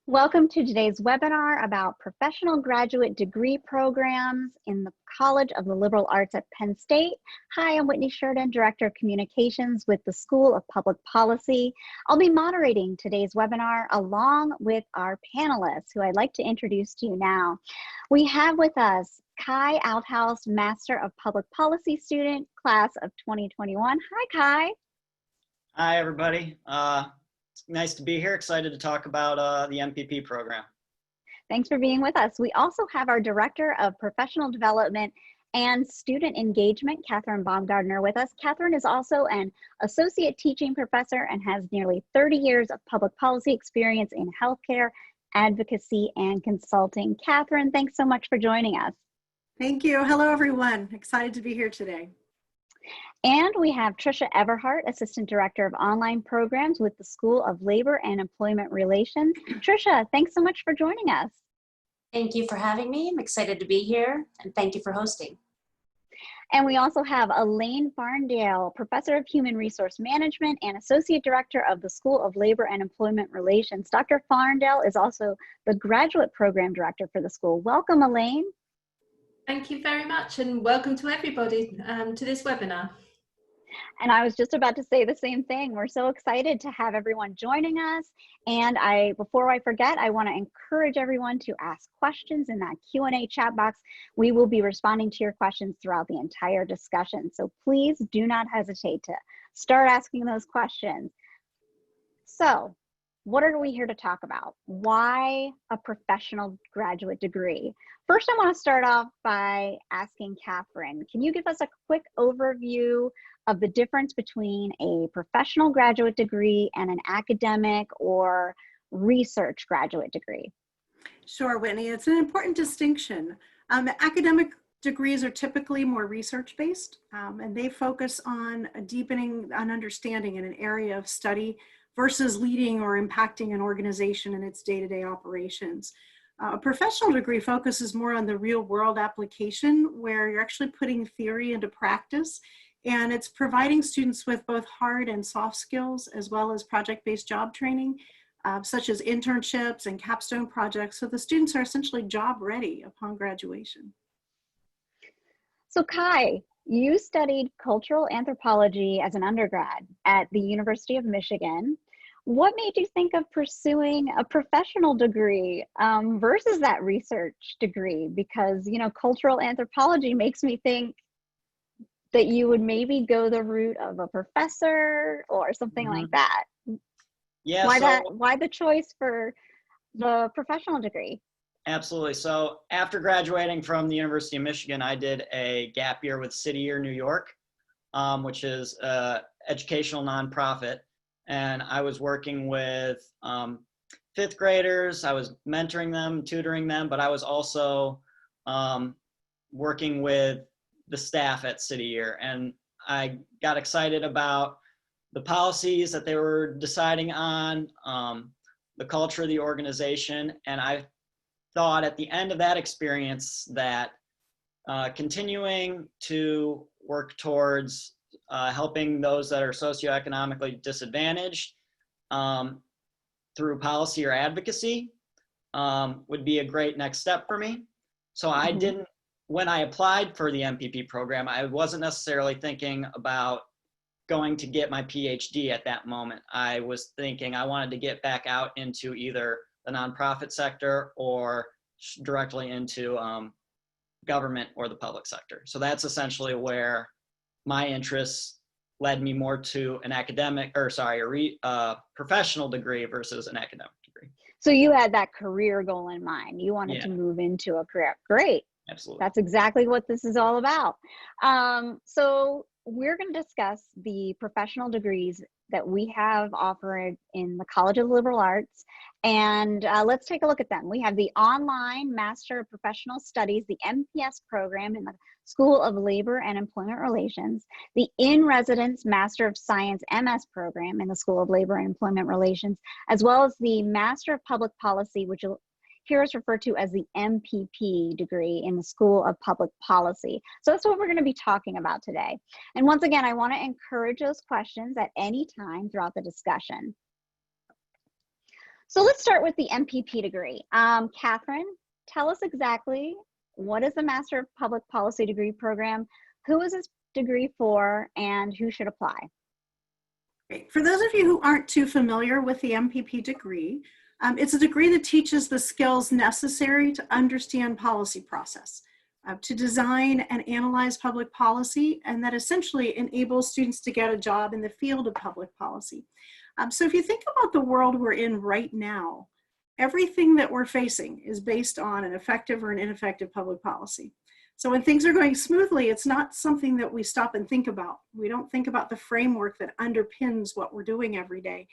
Welcome to today's webinar about professional graduate degree programs in the College of the Liberal Arts at Penn State. Hi, I'm Whitney Sheridan, Director of Communications with the School of Public Policy. I'll be moderating today's webinar along with our panelists, who I'd like to introduce to you now. We have with us Kai Althouse, Master of Public Policy student, class of 2021. Hi, Kai. Hi, everybody. It's nice to be here. Excited to talk about the MPP program. Thanks for being with us. We also have our Director of Professional Development and Student Engagement, Catherine Baumgardner, with us. Catherine is also an Associate Teaching Professor and has nearly 30 years of public policy experience in healthcare, advocacy, and consulting. Catherine, thanks so much for joining us. Thank you. Hello, everyone. Excited to be here today. And we have Trisha Everhart, Assistant Director of Online Programs with the School of Labor and Employment Relations. Trisha, thanks so much for joining us. Thank you for having me. I'm excited to be here, and thank you for hosting. And we also have Elaine Farndale, Professor of Human Resource Management and Associate Director of the School of Labor and Employment Relations. Dr. Farndale is also the Graduate Program Director for the school. Welcome, Elaine. Thank you very much, and welcome to everybody to this webinar. And I was just about to say the same thing. We're so excited to have everyone joining us. And before I forget, I want to encourage everyone to ask questions in that Q&A chat box. We will be responding to your questions throughout the entire discussion. So please do not hesitate to start asking those questions. So what are we here to talk about? Why a professional graduate degree? First, I want to start off by asking Catherine, can you give us a quick overview of the difference between a professional graduate degree and an academic or research graduate degree? Sure, Whitney. It's an important distinction. Academic degrees are typically more research-based, and they focus on deepening an understanding in an area of study versus leading or impacting an organization in its day-to-day operations. A professional degree focuses more on the real-world application, where you're actually putting theory into practice, and it's providing students with both hard and soft skills, as well as project-based job training, such as internships and capstone projects, so the students are essentially job ready upon graduation. So Kai, you studied cultural anthropology as an undergrad at the University of Michigan. What made you think of pursuing a professional degree versus that research degree? Because, you know, cultural anthropology makes me think that you would maybe go the route of a professor or something like that. Yeah. Why the choice for the professional degree? Absolutely. So after graduating from the University of Michigan, I did a gap year with City Year New York, which is an educational nonprofit. And I was working with fifth graders. I was mentoring them, tutoring them, but I was also working with the staff at City Year. And I got excited about the policies that they were deciding on, the culture of the organization. And I thought at the end of that experience that continuing to work towards helping those that are socioeconomically disadvantaged through policy or advocacy would be a great next step for me. So I didn't, when I applied for the MPP program, I wasn't necessarily thinking about going to get my PhD at that moment. I was thinking I wanted to get back out into either the nonprofit sector or directly into government or the public sector. So that's essentially where my interests led me more to an academic, or sorry, a professional degree versus an academic degree. So you had that career goal in mind. You wanted to move into a career. Great. Absolutely. That's exactly what this is all about. So we're going to discuss the professional degrees that we have offered in the College of Liberal Arts. And let's take a look at them. We have the online Master of Professional Studies, the MPS program in the School of Labor and Employment Relations, the in-residence Master of Science MS program in the School of Labor and Employment Relations, as well as the Master of Public Policy, which here is referred to as the MPP degree in the School of Public Policy. So that's what we're going to be talking about today. And once again, I want to encourage those questions at any time throughout the discussion. So let's start with the MPP degree. Catherine, tell us exactly what is the Master of Public Policy degree program, who is this degree for, and who should apply? Great. For those of you who aren't too familiar with the MPP degree, it's a degree that teaches the skills necessary to understand policy process, to design and analyze public policy, and that essentially enables students to get a job in the field of public policy. So if you think about the world we're in right now, everything that we're facing is based on an effective or an ineffective public policy. So when things are going smoothly, it's not something that we stop and think about. We don't think about the framework that underpins what we're doing every day.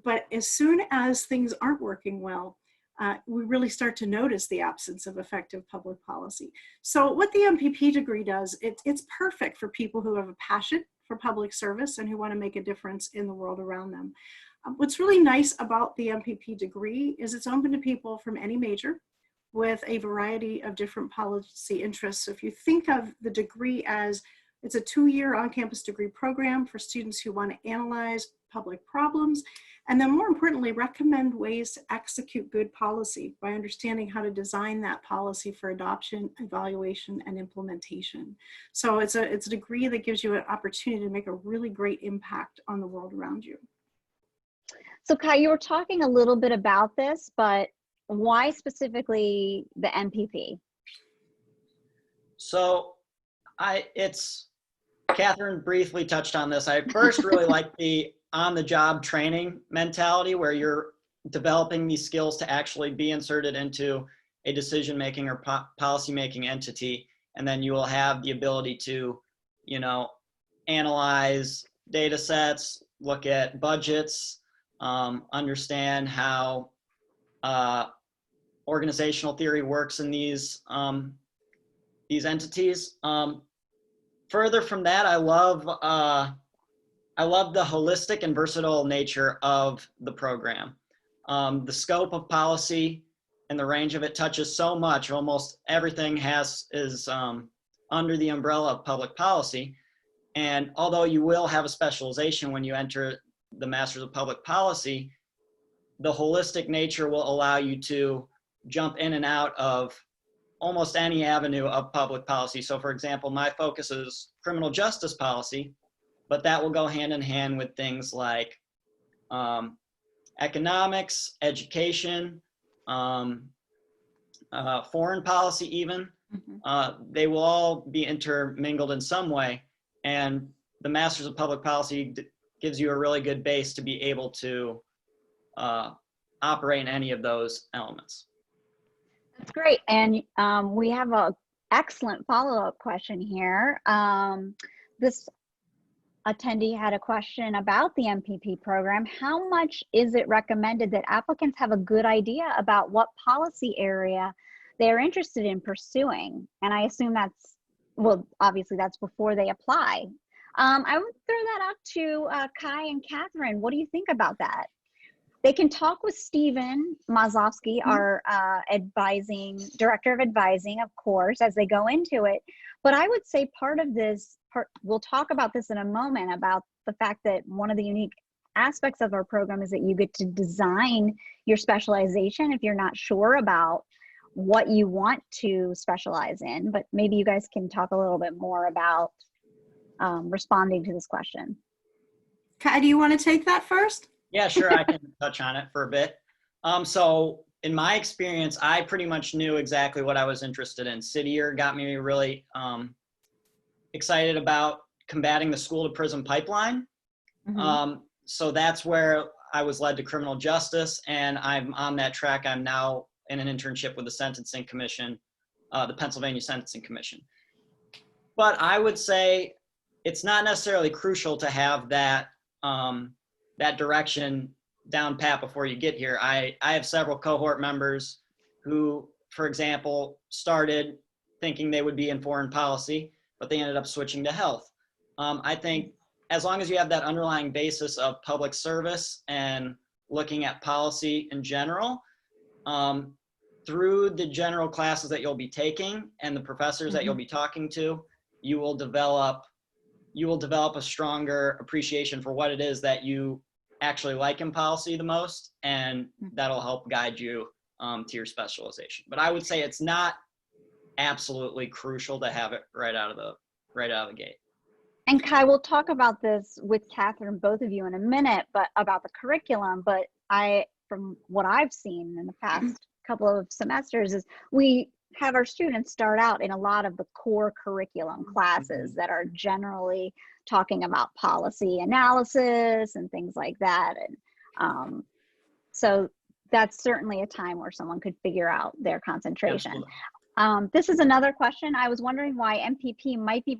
But as soon as things aren't working well, we really start to notice the absence of effective public policy. So what the MPP degree does, it's perfect for people who have a passion for public service and who want to make a difference in the world around them. What's really nice about the MPP degree is it's open to people from any major with a variety of different policy interests. So if you think of the degree as it's a 2-year on-campus degree program for students who want to analyze public problems, and then more importantly, recommend ways to execute good policy by understanding how to design that policy for adoption, evaluation, and implementation. So it's a degree that gives you an opportunity to make a really great impact on the world around you. So Kai, you were talking a little bit about this, but why specifically the MPP? So Catherine briefly touched on this. I first really like the on-the-job training mentality where you're developing these skills to actually be inserted into a decision-making or policy-making entity. And then you will have the ability to, analyze data sets, look at budgets, understand how organizational theory works in these entities. Further from that, I love the holistic and versatile nature of the program. The scope of policy and the range of it touches so much. Almost everything is under the umbrella of public policy. And although you will have a specialization when you enter the Masters of Public Policy, the holistic nature will allow you to jump in and out of almost any avenue of public policy. So for example, my focus is criminal justice policy, but that will go hand in hand with things like economics, education, foreign policy even. They will all be intermingled in some way. And the Masters of Public Policy gives you a really good base to be able to operate in any of those elements. That's great. And we have an excellent follow-up question here. This attendee had a question about the MPP program. How much is it recommended that applicants have a good idea about what policy area they're interested in pursuing? And I assume that's, well, obviously that's before they apply. I would throw that out to Kai and Catherine. What do you think about that? They can talk with Stephen Mazovsky, our director of advising, of course, as they go into it. But I would say part of this, we'll talk about this in a moment, about the fact that one of the unique aspects of our program is that you get to design your specialization if you're not sure about what you want to specialize in. But maybe you guys can talk a little bit more about responding to this question. Kai, do you want to take that first? Yeah, sure, I can touch on it for a bit. So in my experience, I pretty much knew exactly what I was interested in. City Year got me really excited about combating the school to prison pipeline. So that's where I was led to criminal justice, and I'm on that track. I'm now in an internship with the Sentencing Commission, the Pennsylvania Sentencing Commission. But I would say it's not necessarily crucial to have that that direction down pat before you get here. I have several cohort members who, for example, started thinking they would be in foreign policy, but they ended up switching to health. I think as long as you have that underlying basis of public service and looking at policy in general, through the general classes that you'll be taking and the professors that you'll be talking to, you will develop a stronger appreciation for what it is that you actually like in policy the most, and that'll help guide you to your specialization. But I would say it's not absolutely crucial to have it right out of the gate. And Kai, we'll talk about this with Catherine, both of you in a minute, but about the curriculum. But from what I've seen in the past couple of semesters, is we have our students start out in a lot of the core curriculum classes that are generally talking about policy analysis and things like that. And so that's certainly a time where someone could figure out their concentration. This is another question. I was wondering why MPP might be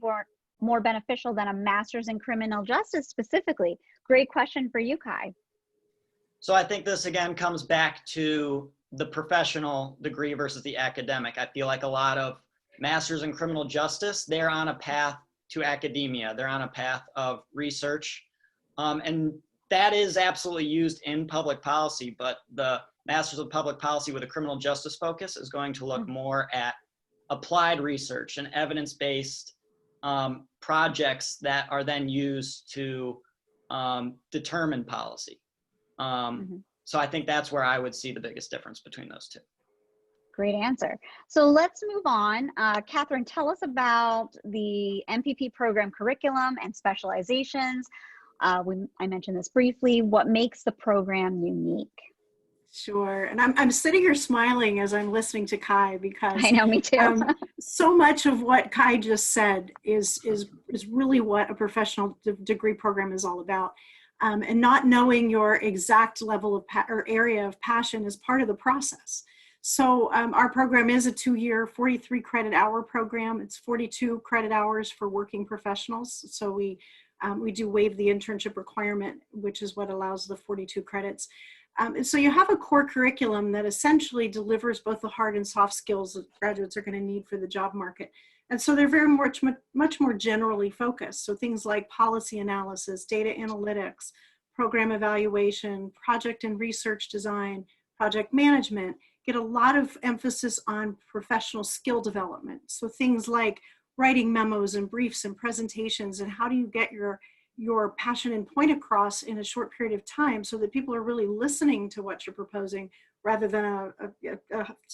more beneficial than a master's in criminal justice specifically. Great question for you, Kai. So I think this again comes back to the professional degree versus the academic. I feel like a lot of masters in criminal justice, they're on a path to academia. They're on a path of research. And that is absolutely used in public policy, but the Masters of Public Policy with a criminal justice focus is going to look more at applied research and evidence-based projects that are then used to determine policy. So I think that's where I would see the biggest difference between those two. Great answer. So let's move on. Catherine, tell us about the MPP program curriculum and specializations. I mentioned this briefly. What makes the program unique? Sure. And I'm sitting here smiling as I'm listening to Kai, because I know, me too. So much of what Kai just said is really what a professional degree program is all about. And not knowing your exact level of or area of passion is part of the process. So our program is a 2-year, 43 credit hour program. It's 42 credit hours for working professionals. So we do waive the internship requirement, which is what allows the 42 credits. And so you have a core curriculum that essentially delivers both the hard and soft skills that graduates are going to need for the job market. And so they're very much more generally focused. So things like policy analysis, data analytics, program evaluation, project and research design, project management, get a lot of emphasis on professional skill development. So things like writing memos and briefs and presentations, and how do you get your passion and point across in a short period of time so that people are really listening to what you're proposing, rather than a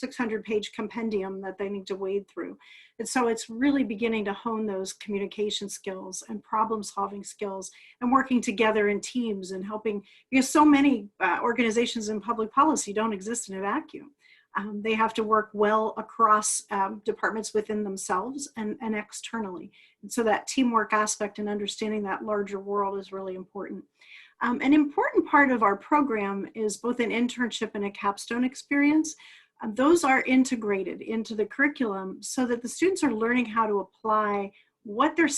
600-page compendium that they need to wade through. And so it's really beginning to hone those communication skills and problem-solving skills and working together in teams and helping, because so many organizations in public policy don't exist in a vacuum. They have to work well across departments within themselves and externally. And so that teamwork aspect and understanding that larger world is really important. An important part of our program is both an internship and a capstone experience. Those are integrated into the curriculum so that the students are learning how to apply what they're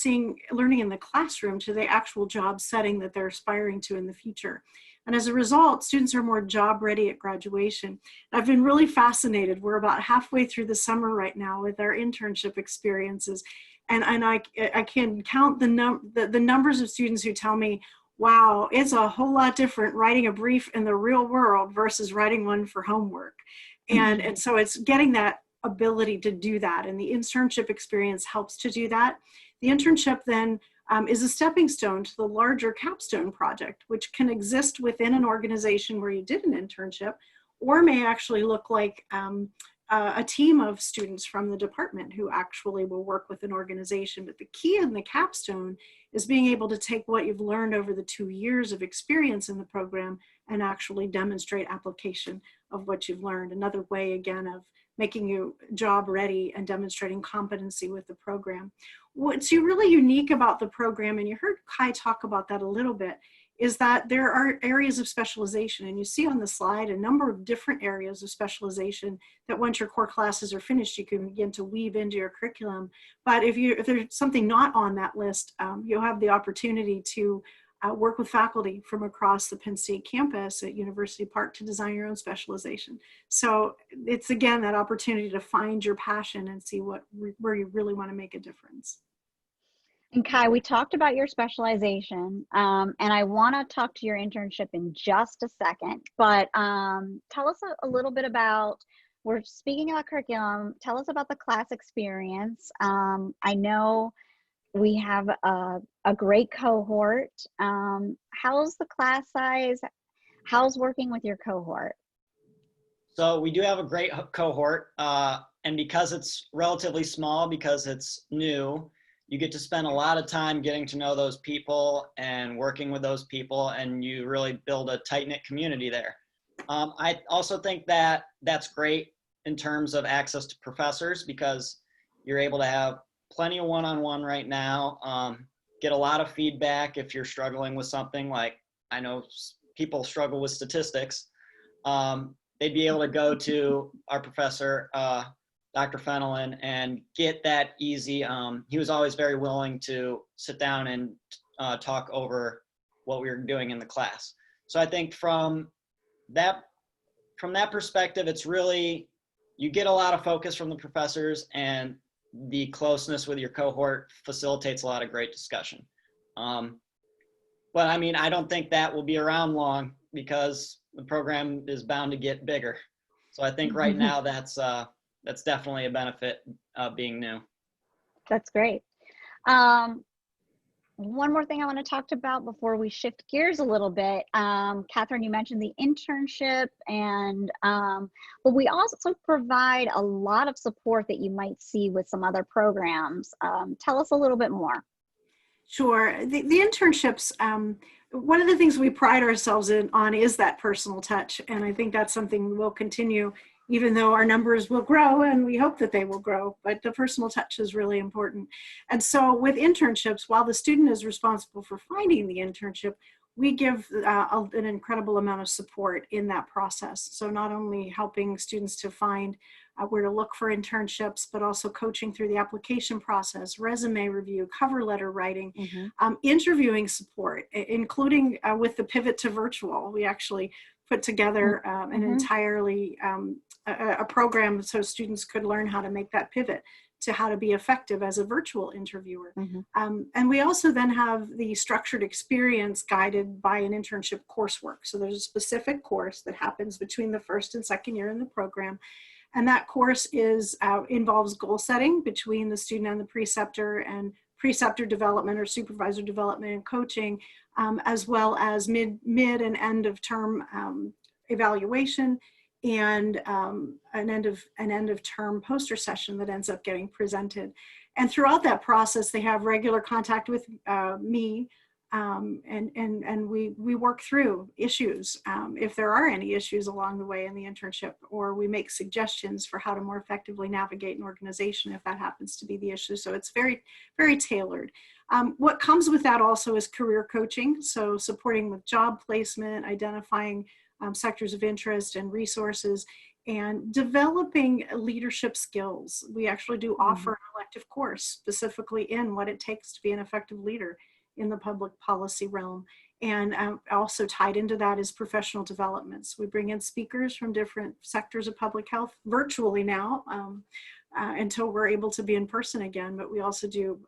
learning in the classroom to the actual job setting that they're aspiring to in the future. And as a result, students are more job ready at graduation. I've been really fascinated. We're about halfway through the summer right now with our internship experiences. And I can count the numbers of students who tell me, wow, it's a whole lot different writing a brief in the real world versus writing one for homework. And so it's getting that ability to do that. And the internship experience helps to do that. The internship then is a stepping stone to the larger capstone project, which can exist within an organization where you did an internship, or may actually look like a team of students from the department who actually will work with an organization. But the key in the capstone is being able to take what you've learned over the 2 years of experience in the program and actually demonstrate application of what you've learned. Another way, again, of making you job ready and demonstrating competency with the program. What's really unique about the program, and you heard Kai talk about that a little bit, is that there are areas of specialization. And you see on the slide a number of different areas of specialization that once your core classes are finished, you can begin to weave into your curriculum. But if there's something not on that list, you'll have the opportunity to work with faculty from across the Penn State campus at University Park to design your own specialization. So it's, again, that opportunity to find your passion and see where you really want to make a difference. And Kai, we talked about your specialization, and I want to talk to your internship in just a second, but tell us a little bit about, we're speaking about curriculum, tell us about the class experience. I know we have a great cohort. How's the class size? How's working with your cohort? So we do have a great cohort, and because it's relatively small, because it's new, you get to spend a lot of time getting to know those people and working with those people, and you really build a tight-knit community there. I also think that that's great in terms of access to professors, because you're able to have plenty of one-on-one right now, get a lot of feedback if you're struggling with something. Like, I know people struggle with statistics. They'd be able to go to our professor, Dr. Fenelon, and get that easy. He was always very willing to sit down and talk over what we were doing in the class. So I think from that perspective, it's really, you get a lot of focus from the professors, and the closeness with your cohort facilitates a lot of great discussion. But I mean, I don't think that will be around long, because the program is bound to get bigger. So I think right now that's definitely a benefit of being new. That's great. One more thing I want to talk about before we shift gears a little bit. Catherine, you mentioned the internship, and but we also provide a lot of support that you might see with some other programs. Tell us a little bit more. Sure. The internships, one of the things we pride ourselves on is that personal touch. And I think that's something we'll continue, even though our numbers will grow, and we hope that they will grow, but the personal touch is really important. And so with internships, while the student is responsible for finding the internship, we give an incredible amount of support in that process. So not only helping students to find where to look for internships, but also coaching through the application process, resume review, cover letter writing, interviewing support, including with the pivot to virtual. We actually put together an entirely a program so students could learn how to make that pivot to how to be effective as a virtual interviewer. And we also then have the structured experience guided by an internship coursework. So there's a specific course that happens between the first and second year in the program. And that course involves goal setting between the student and the preceptor, and preceptor development or supervisor development and coaching, as well as mid and end of term evaluation, and an end of term poster session that ends up getting presented. And throughout that process, they have regular contact with me, and we work through issues if there are any issues along the way in the internship, or we make suggestions for how to more effectively navigate an organization if that happens to be the issue. So it's very, very tailored. What comes with that also is career coaching, so supporting with job placement, identifying sectors of interest and resources, and developing leadership skills. We actually do offer an elective course specifically in what it takes to be an effective leader in the public policy realm. And also tied into that is professional developments. We bring in speakers from different sectors of public health virtually now until we're able to be in person again, but we also do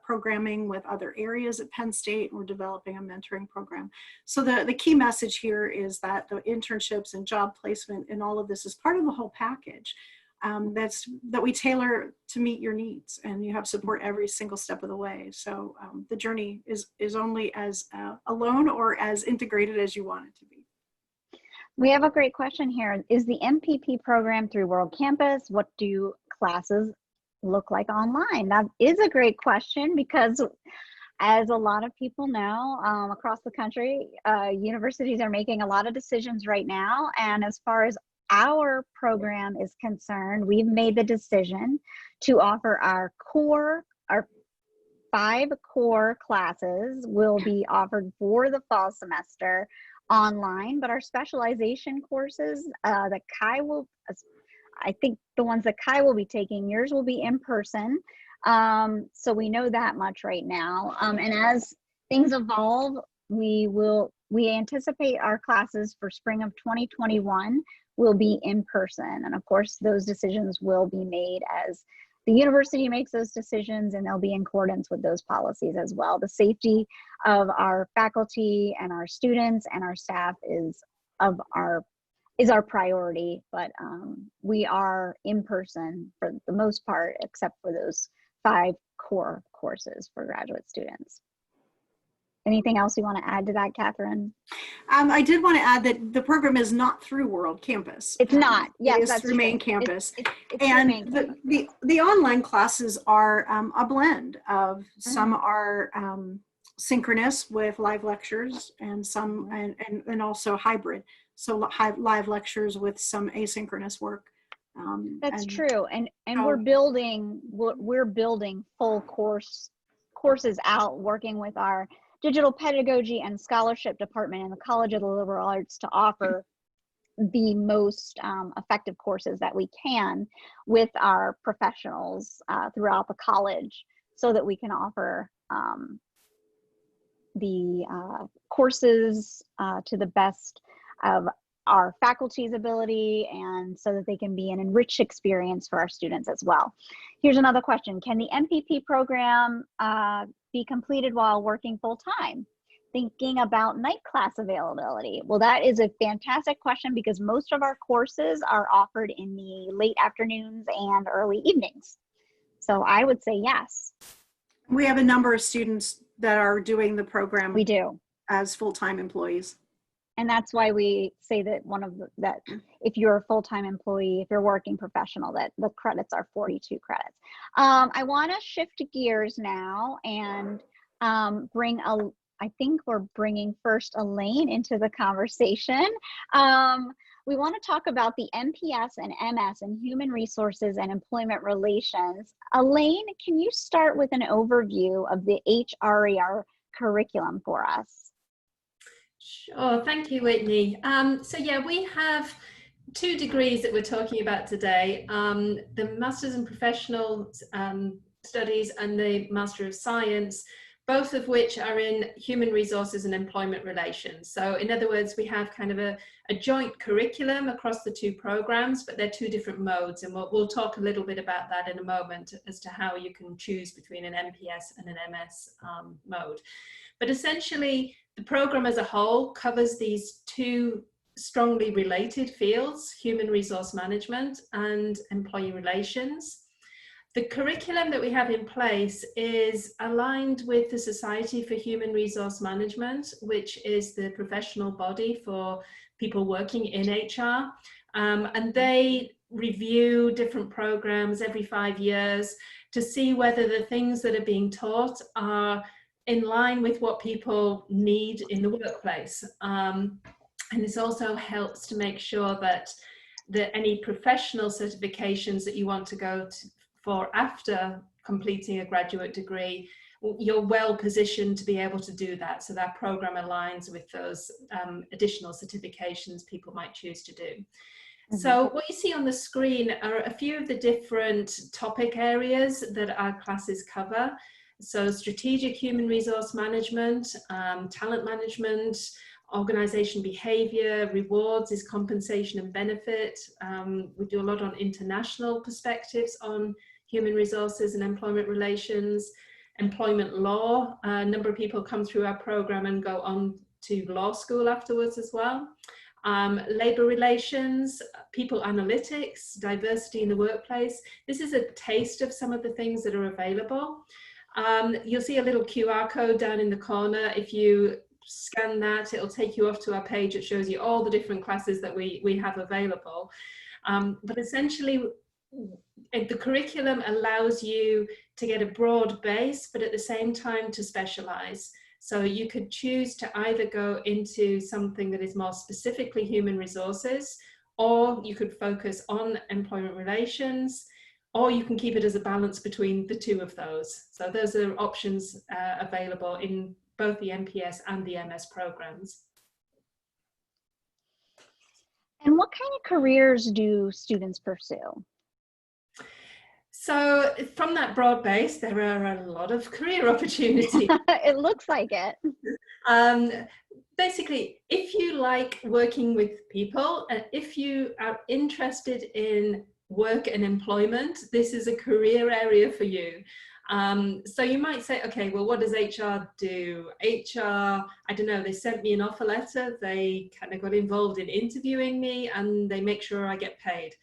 programming with other areas at Penn State. We're developing a mentoring program. So the key message here is that the internships and job placement and all of this is part of the whole package that we tailor to meet your needs, and you have support every single step of the way. So the journey is only as alone or as integrated as you want it to be. We have a great question here. Is the MPP program through World Campus? What do classes look like online? That is a great question, because as a lot of people know, across the country, universities are making a lot of decisions right now. And as far as our program is concerned, we've made the decision to offer our 5 core classes will be offered for the fall semester online, but our specialization courses that Kai will, I think the ones that Kai will be taking, yours will be in person. So we know that much right now. And as things evolve, we anticipate our classes for spring of 2021 will be in person. And of course, those decisions will be made as the university makes those decisions, and they'll be in accordance with those policies as well. The safety of our faculty and our students and our staff is our priority, but we are in person for the most part, except for those 5 core courses for graduate students. Anything else you want to add to that, Catherine? I did want to add that the program is not through World Campus. It's not. Yes, it is that's through main true. campus. It's And through main campus. the online classes are a blend of some are synchronous with live lectures and some and also hybrid. So live lectures with some asynchronous work. That's true. And so, we're building full courses out, working with our digital pedagogy and scholarship department in the College of the Liberal Arts to offer the most effective courses that we can with our professionals throughout the college, so that we can offer the courses to the best of our faculty's ability, and so that they can be an enriched experience for our students as well. Here's another question. Can the MPP program be completed while working full-time? Thinking about night class availability. Well, that is a fantastic question, because most of our courses are offered in the late afternoons and early evenings. So I would say yes. we have a number of students that are doing the program. We do. As full-time employees. And that's why we say that that if you're a full-time employee, if you're a working professional, that the credits are 42 credits. I want to shift gears now and I think we're bringing first Elaine into the conversation. We want to talk about the MPS and MS in Human Resources and Employment Relations. Elaine, can you start with an overview of the HRER curriculum for us? Sure, thank you, Whitney. So yeah, we have 2 degrees that we're talking about today, the Masters in Professional Studies and the Master of Science, both of which are in Human Resources and Employment Relations. So in other words, we have kind of a joint curriculum across the 2 programs, but they're 2 different modes, and we'll talk a little bit about that in a moment as to how you can choose between an MPS and an MS mode. But essentially, the program as a whole covers these 2 strongly related fields, human resource management and employee relations. The curriculum that we have in place is aligned with the Society for Human Resource Management, which is the professional body for people working in HR. And they review different programs every 5 years to see whether the things that are being taught are in line with what people need in the workplace. And this also helps to make sure that any professional certifications that you want to go for after completing a graduate degree, you're well positioned to be able to do that. So that program aligns with those additional certifications people might choose to do. So what you see on the screen are a few of the different topic areas that our classes cover. So strategic human resource management, talent management, organization behavior, rewards is compensation and benefit. We do a lot on international perspectives on human resources and employment relations, employment law. A number of people come through our program and go on to law school afterwards as well. Labor relations, people analytics, diversity in the workplace. This is a taste of some of the things that are available. You'll see a little QR code down in the corner. If you scan that, it'll take you off to our page. It shows you all the different classes that we have available. But essentially, the curriculum allows you to get a broad base, but at the same time to specialize. So you could choose to either go into something that is more specifically human resources, or you could focus on employment relations, or you can keep it as a balance between the 2 of those. So those are options available in both the MPS and the MS programs. And what kind of careers do students pursue? So from that broad base, there are a lot of career opportunities. It looks like it. Basically, if you like working with people, and if you are interested in work and employment, this is a career area for you. So you might say, okay, well, what does HR do? HR, I don't know, they sent me an offer letter, they kind of got involved in interviewing me, and they make sure I get paid.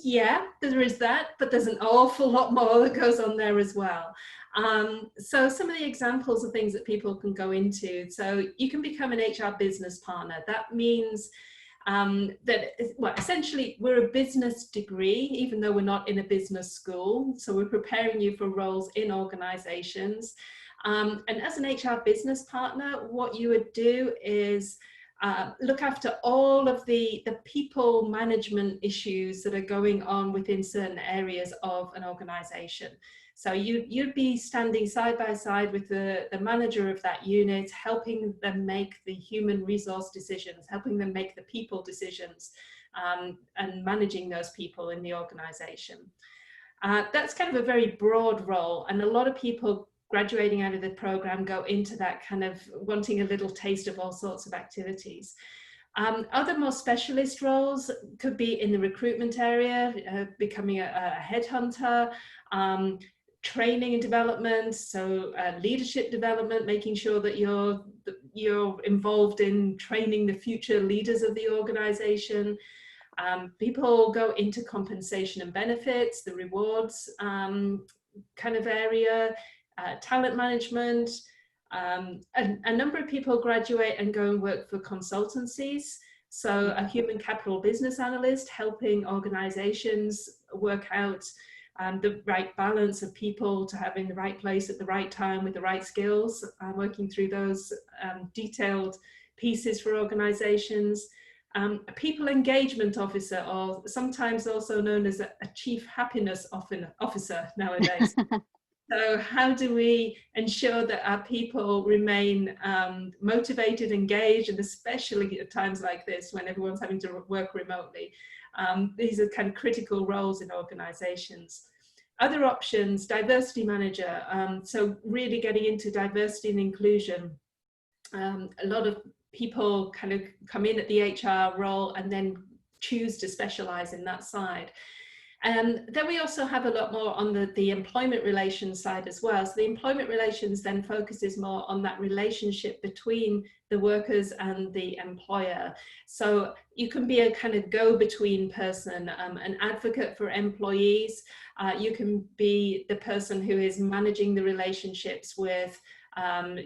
Yeah, there is that, but there's an awful lot more that goes on there as well. So some of the examples of things that people can go into. So you can become an HR business partner. That means well, essentially we're a business degree, even though we're not in a business school. So we're preparing you for roles in organizations. And as an HR business partner, what you would do is look after all of the people management issues that are going on within certain areas of an organization. So you'd be standing side by side with the manager of that unit, helping them make the human resource decisions, helping them make the people decisions, and managing those people in the organization. That's kind of a very broad role, and a lot of people graduating out of the program go into that kind of wanting a little taste of all sorts of activities. Other more specialist roles could be in the recruitment area, becoming a headhunter, training and development, so leadership development, making sure that you're involved in training the future leaders of the organization. People go into compensation and benefits, the rewards kind of area, talent management. A number of people graduate and go and work for consultancies. So a human capital business analyst helping organizations work out the right balance of people to have in the right place at the right time with the right skills, working through those detailed pieces for organizations. A people engagement officer, or sometimes also known as a chief happiness officer nowadays. So how do we ensure that our people remain motivated, engaged, and especially at times like this when everyone's having to work remotely? These are kind of critical roles in organizations. Other options, diversity manager. So really getting into diversity and inclusion. A lot of people kind of come in at the HR role and then choose to specialize in that side. And then we also have a lot more on the employment relations side as well. So the employment relations then focuses more on that relationship between the workers and the employer. So you can be a kind of go-between person, an advocate for employees. You can be the person who is managing the relationships with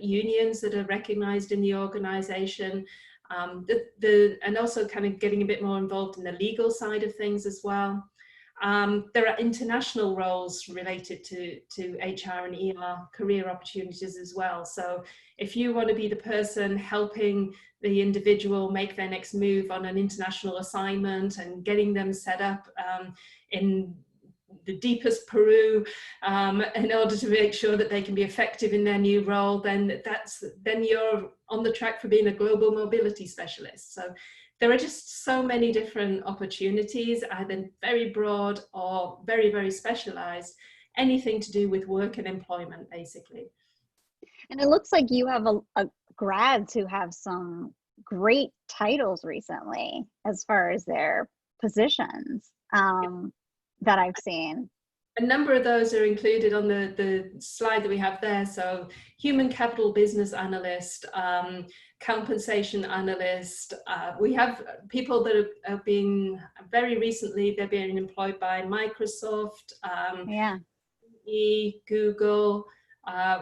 unions that are recognized in the organization. And also kind of getting a bit more involved in the legal side of things as well. There are international roles related to HR and ER career opportunities as well. So if you want to be the person helping the individual make their next move on an international assignment and getting them set up in the deepest Peru in order to make sure that they can be effective in their new role, then you're on the track for being a global mobility specialist. So there are just so many different opportunities, either very broad or very, very specialized, anything to do with work and employment, basically. And it looks like you have a grads who have some great titles recently as far as their positions that I've seen. A number of those are included on the slide that we have there. So human capital business analyst, compensation analyst. We have people that have been very recently, they're being employed by Microsoft, Google.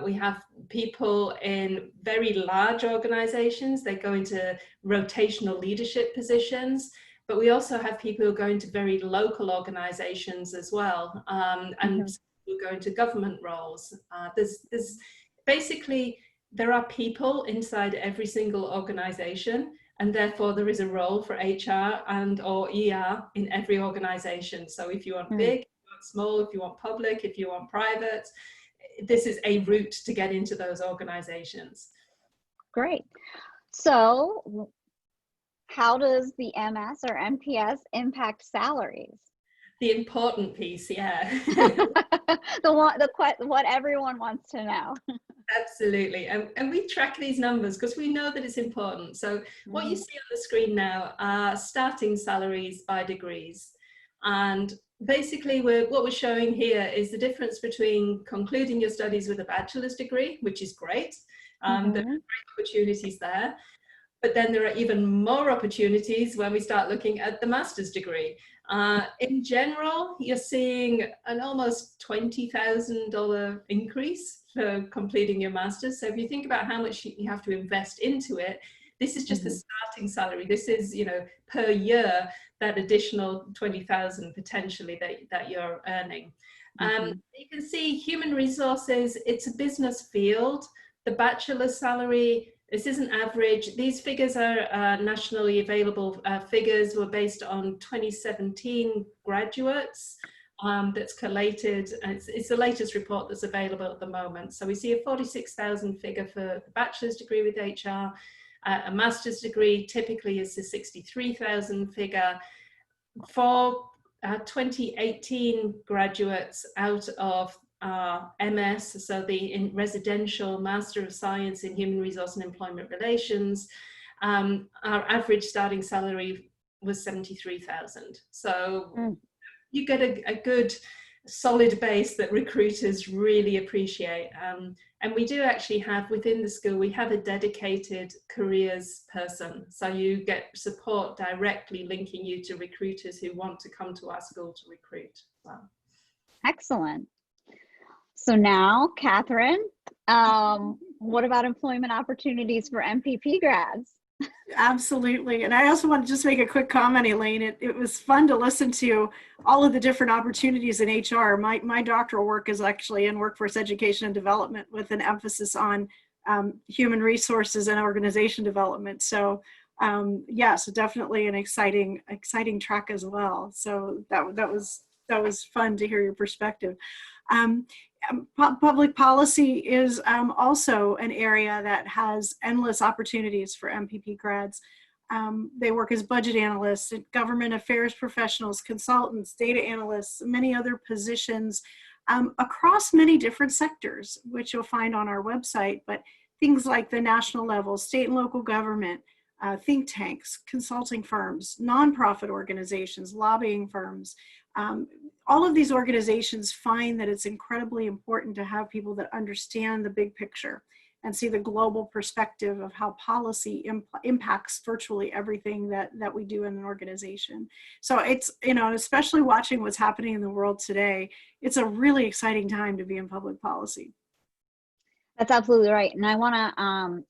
We have people in very large organizations. They go into rotational leadership positions. But we also have people who go into very local organizations as well, and who go into government roles. There's basically, there are people inside every single organization, and therefore there is a role for HR and or ER in every organization. So if you want big, if you want small, if you want public, if you want private, this is a route to get into those organizations. Great. So how does the MS or MPS impact salaries? The important piece, yeah. What everyone wants to know. Absolutely. And we track these numbers because we know that it's important. So what you see on the screen now are starting salaries by degrees. And basically what we're showing here is the difference between concluding your studies with a bachelor's degree, which is great. There are great opportunities there. But then there are even more opportunities when we start looking at the master's degree. In general, you're seeing an almost $20,000 increase for completing your master's. So if you think about how much you have to invest into it, this is just the starting salary. This is, you know, per year, that additional 20,000 potentially that you're earning. You can see human resources, it's a business field. The bachelor's salary, this isn't average. These figures are nationally available figures, were based on 2017 graduates that's collated. It's the latest report that's available at the moment. So we see a 46,000 figure for the bachelor's degree with HR. A master's degree typically is the 63,000 figure. For 2018 graduates out of MS, so the residential Master of Science in Human Resource and Employment Relations, our average starting salary was 73,000. So you get a good solid base that recruiters really appreciate. And we do actually have within the school, we have a dedicated careers person. So you get support directly linking you to recruiters who want to come to our school to recruit. Wow. Excellent. So now, Catherine, what about employment opportunities for MPP grads? Absolutely. And I also want to just make a quick comment, Elaine. It was fun to listen to all of the different opportunities in HR. My doctoral work is actually in workforce education and development with an emphasis on human resources and organization development. So yeah, so definitely an exciting track as well. So that was fun to hear your perspective. Public policy is also an area that has endless opportunities for MPP grads. They work as budget analysts, government affairs professionals, consultants, data analysts, many other positions across many different sectors, which you'll find on our website, but things like the national level, state and local government, think tanks, consulting firms, nonprofit organizations, lobbying firms. All of these organizations find that it's incredibly important to have people that understand the big picture and see the global perspective of how policy impacts virtually everything that we do in an organization. So it's, you know, especially watching what's happening in the world today, it's a really exciting time to be in public policy. That's absolutely right. And I want to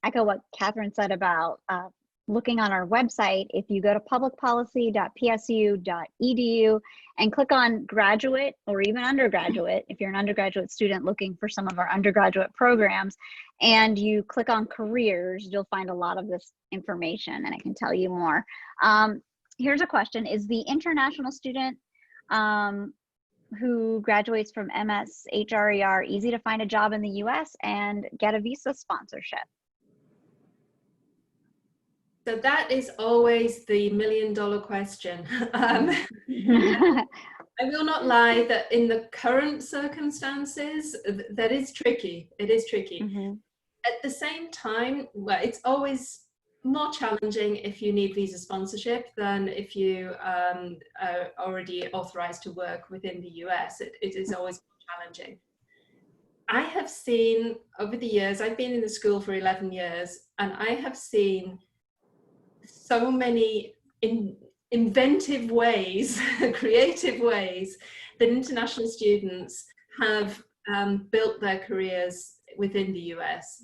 echo what Catherine said about looking on our website. If you go to publicpolicy.psu.edu and click on graduate or even undergraduate, if you're an undergraduate student looking for some of our undergraduate programs, and you click on careers, you'll find a lot of this information and I can tell you more. Here's a question. Is the international student who graduates from MS HRER easy to find a job in the US and get a visa sponsorship? So that is always the $1,000,000 question. I will not lie that in the current circumstances, that is tricky. It is tricky. At the same time, well, it's always more challenging if you need visa sponsorship than if you are already authorized to work within the US. It is always more challenging. I have seen over the years, I've been in the school for 11 years, and I have seen so many inventive ways, creative ways that international students have built their careers within the US.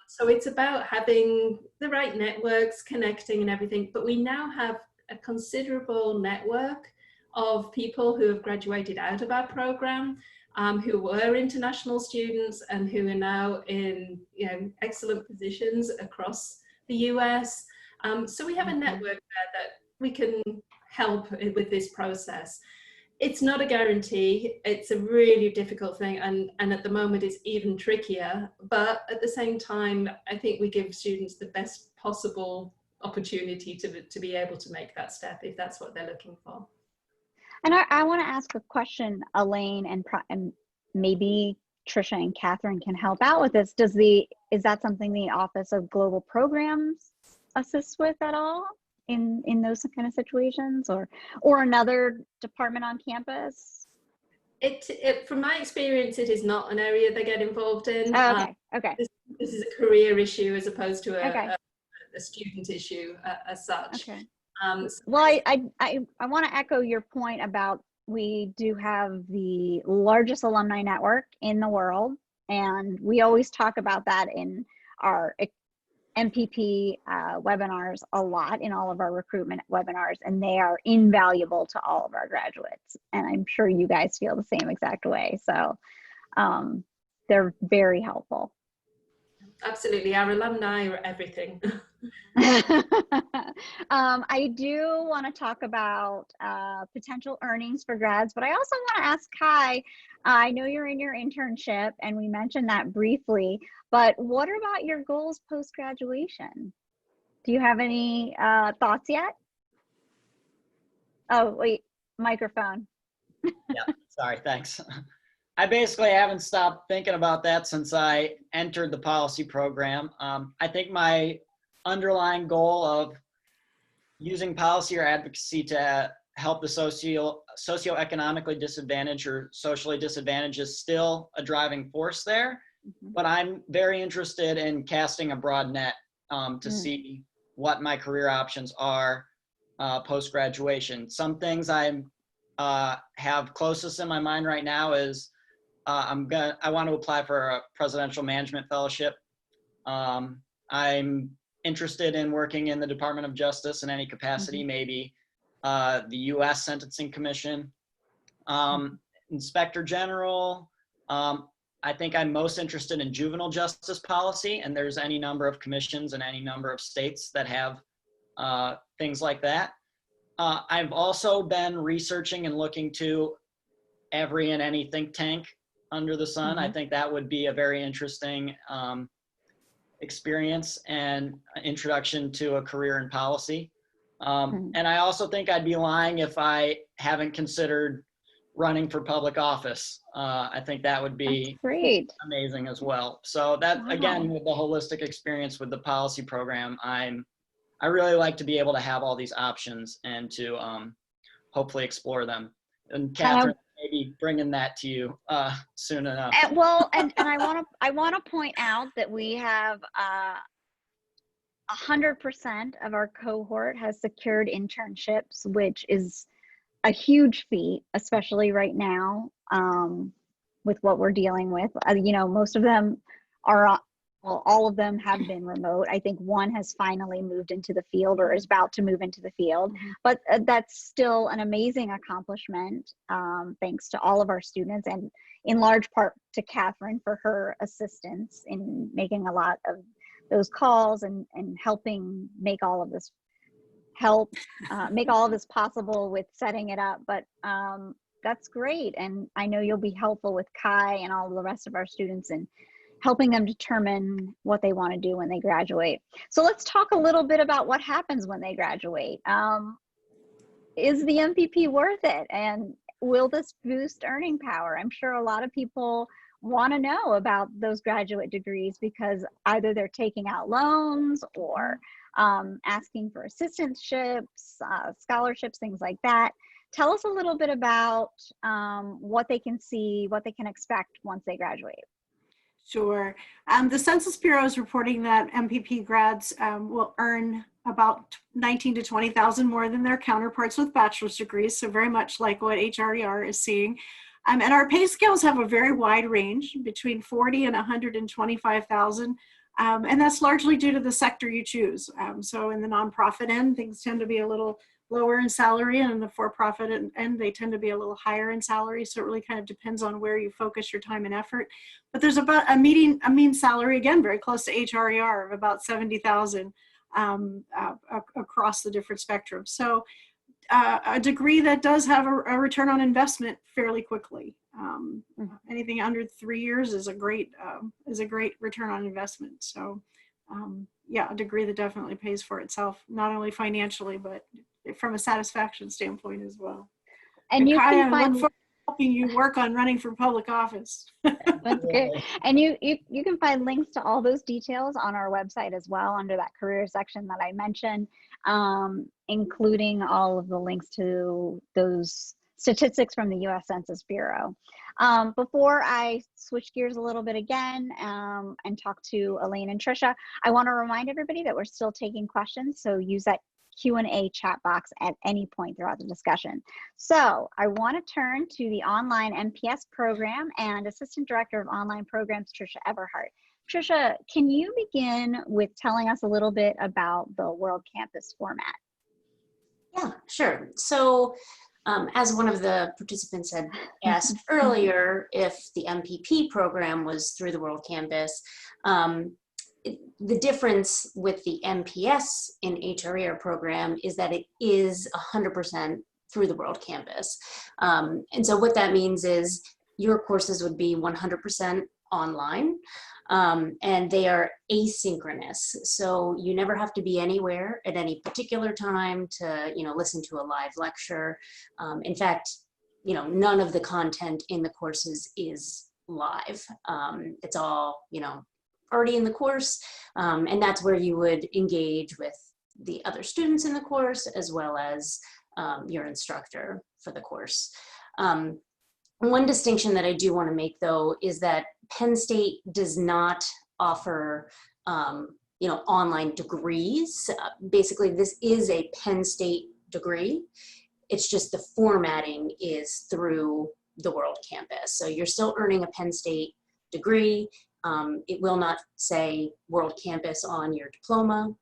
So it's about having the right networks, connecting and everything, but we now have a considerable network of people who have graduated out of our program, who were international students and who are now in, you know, excellent positions across the US. So we have a network there that we can help with this process. It's not a guarantee. It's a really difficult thing. And at the moment, it's even trickier. But at the same time, I think we give students the best possible opportunity to be able to make that step if that's what they're looking for. And I want to ask a question, Elaine, and maybe Trisha and Catherine can help out with this. Is that something the Office of Global Programs assists with at all in those kind of situations, or another department on campus? From my experience, it is not an area they get involved in. Oh, okay. This is a career issue as opposed to a a student issue as such. Okay. So Well, I want to echo your point about we do have the largest alumni network in the world, and we always talk about that in our MPP webinars a lot, in all of our recruitment webinars, and they are invaluable to all of our graduates. And I'm sure you guys feel the same exact way. So they're very helpful. absolutely, our alumni are everything. I do want to talk about potential earnings for grads, but I also want to ask Kai, I know you're in your internship and we mentioned that briefly, but what about your goals post-graduation? Do you have any thoughts yet? Oh, wait, microphone. Yeah, sorry, thanks. I basically haven't stopped thinking about that since I entered the policy program. I think my underlying goal of using policy or advocacy to help the socioeconomically disadvantaged or socially disadvantaged is still a driving force there. But I'm very interested in casting a broad net to see what my career options are post-graduation. Some things I have closest in my mind right now is I want to apply for a presidential management fellowship. I'm interested in working in the Department of Justice in any capacity, maybe the U.S. Sentencing Commission, Inspector General. I think I'm most interested in juvenile justice policy, and there's any number of commissions in any number of states that have things like that. I've also been researching and looking to every and any think tank under the sun. I think that would be a very interesting experience and introduction to a career in policy. And I also think I'd be lying if I haven't considered running for public office. I think that would be great, amazing as well. So that, again, with the holistic experience with the policy program, I really like to be able to have all these options and to hopefully explore them. And Catherine, maybe bringing that to you soon enough. And I want to point out that we have 100% of our cohort has secured internships, which is a huge feat, especially right now with what we're dealing with. You know, most of them are, well, all of them have been remote. I think one has finally moved into the field or is about to move into the field, but that's still an amazing accomplishment, thanks to all of our students and in large part to Catherine for her assistance in making a lot of those calls and helping make all of this make all of this possible with setting it up. But that's great. And I know you'll be helpful with Kai and all the rest of our students and helping them determine what they want to do when they graduate. So let's talk a little bit about what happens when they graduate. Is the MPP worth it? And will this boost earning power? I'm sure a lot of people want to know about those graduate degrees because either they're taking out loans or asking for assistantships, scholarships, things like that. Tell us a little bit about what they can see, what they can expect once they graduate. Sure. The Census Bureau is reporting that MPP grads will earn about 19 to 20,000 more than their counterparts with bachelor's degrees. So very much like what HRER is seeing. And our pay scales have a very wide range between 40 and 125,000. And that's largely due to the sector you choose. So in the nonprofit end, things tend to be a little lower in salary, and in the for-profit end, they tend to be a little higher in salary. So it really kind of depends on where you focus your time and effort. But there's about a mean salary, again, very close to HRER of about 70,000 across the different spectrums. So a degree that does have a return on investment fairly quickly. Anything under 3 years is a great return on investment. So yeah, a degree that definitely pays for itself, not only financially, but from a satisfaction standpoint as well. And you can look forward to helping you work on running for public office. That's good. And you can find links to all those details on our website as well under that career section that I mentioned, including all of the links to those statistics from the U.S. Census Bureau. Before I switch gears a little bit again and talk to Elaine and Trisha, I want to remind everybody that we're still taking questions, so use that Q&A chat box at any point throughout the discussion. So I want to turn to the online MPS program and Assistant Director of Online Programs, Trisha Everhart. Trisha, can you begin with telling us a little bit about the World Campus format? Yeah, sure. So as one of the participants had asked earlier, if the MPP program was through the World Campus, the difference with the MPS in HRER program is that it is 100% through the World Campus. And so what that means is your courses would be 100% online, and they are asynchronous. So you never have to be anywhere at any particular time to, listen to a live lecture. In fact, none of the content in the courses is live. It's all, already in the course, and that's where you would engage with the other students in the course as well as your instructor for the course. One distinction that I do want to make, though, is that Penn State does not offer online degrees. Basically, this is a Penn State degree. It's just the formatting is through the World Campus. So you're still earning a Penn State degree. It will not say World Campus on your diploma.